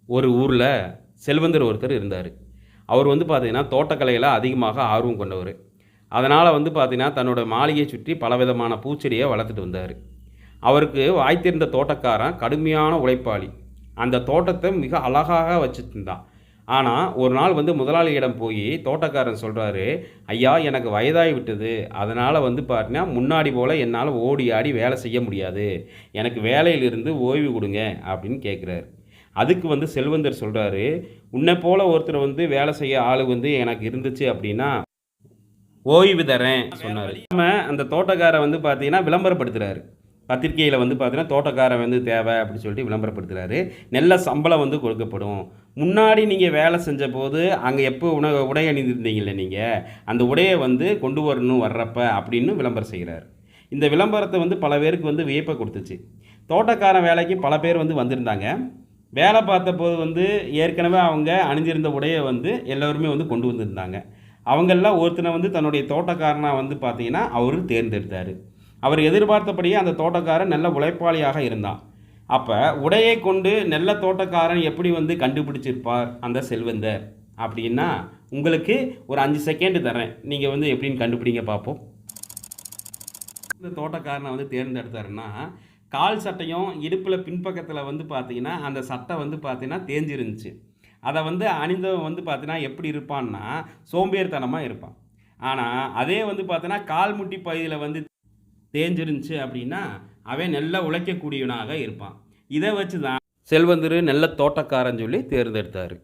ஒரு ஊரில் செல்வந்தர் ஒருத்தர் இருந்தார். அவர் வந்து பார்த்தீங்கன்னா, தோட்டக்கலையில அதிகமாக ஆர்வம் கொண்டவர். அதனால் வந்து பார்த்தீங்கன்னா, தன்னோட மாளிகையை சுற்றி பலவிதமான பூச்செடியை வளர்த்துட்டு வந்தார். அவருக்கு வாய்த்திருந்த தோட்டக்காரன் கடுமையான உழைப்பாளி. அந்த தோட்டத்தை மிக அழகாக வச்சுருந்தான். ஆனால் ஒரு நாள் வந்து முதலாளியிடம் போய் தோட்டக்காரன் சொல்கிறாரு, ஐயா எனக்கு வயதாகி விட்டது. அதனால் வந்து பார்த்தீங்கன்னா, முன்னாடி போல் என்னால் ஓடி ஆடி வேலை செய்ய முடியாது. எனக்கு வேலையிலிருந்து ஓய்வு கொடுங்க அப்படின்னு கேட்குறாரு. அதுக்கு வந்து செல்வந்தர் சொல்கிறாரு, உன்னை போல ஒருத்தர் வந்து வேலை செய்ய ஆள் வந்து எனக்கு இருந்துச்சு அப்படின்னா ஓய்வு தரேன் சொன்னார். நம்ம அந்த தோட்டக்காரன் வந்து பார்த்தீங்கன்னா விளம்பரப்படுத்துகிறாரு. பத்திரிகையில் வந்து பார்த்தீங்கன்னா தோட்டக்காரன் வந்து தேவை அப்படின்னு சொல்லிட்டு விளம்பரப்படுத்துகிறாரு. நல்ல சம்பளம் வந்து கொடுக்கப்படும். முன்னாடி நீங்கள் வேலை செஞ்ச போது அங்கே எப்போ உடை அணிந்திருந்தீங்கல்ல நீங்கள், அந்த உடையை வந்து கொண்டு வரணும் வர்றப்ப அப்படின்னு விளம்பரம் செய்கிறார். இந்த விளம்பரத்தை வந்து பல பேருக்கு வந்து வியப்பை கொடுத்துச்சு. தோட்டக்காரன் வேலைக்கு பல பேர் வந்து வந்திருந்தாங்க. வேலை பார்த்தபோது வந்து ஏற்கனவே அவங்க அணிஞ்சிருந்த உடைய வந்து எல்லோருமே வந்து கொண்டு வந்திருந்தாங்க. அவங்களில் ஒருத்தனை வந்து தன்னுடைய தோட்டக்காரனாக வந்து பார்த்தீங்கன்னா அவர் தேர்ந்தெடுத்தார். அவர் எதிர்பார்த்தபடியே அந்த தோட்டக்காரன் நல்ல உழைப்பாளியாக இருந்தான். அப்போ உடையை கொண்டு நல்ல தோட்டக்காரன் எப்படி வந்து கண்டுபிடிச்சிருப்பார் அந்த செல்வந்தர் அப்படின்னா, உங்களுக்கு ஒரு 5 செகண்ட் தரேன். நீங்கள் வந்து எப்படின்னு கண்டுபிடிங்க பார்ப்போம். இந்த தோட்டக்காரனை வந்து தேர்ந்தெடுத்தாருன்னா, கால் சட்டையும் இடுப்பில் பின்பக்கத்தில் வந்து பார்த்தீங்கன்னா அந்த சட்டை வந்து பார்த்தீங்கன்னா தேஞ்சிருந்துச்சு. அதை வந்து அணிந்தவன் வந்து பார்த்தீங்கன்னா எப்படி இருப்பான்னா சோம்பேறித்தனமாக இருப்பான். ஆனால் அதே வந்து பார்த்தீங்கன்னா கால் முட்டி பகுதியில் வந்து தேஞ்சிருந்துச்சு அப்படின்னா அவன் நல்லா உழைக்கக்கூடியவனாக இருப்பான். இதை வச்சு தான் செல்வந்தர் நல்ல தோட்டக்காரன் சொல்லி தேர்ந்தெடுத்தார்.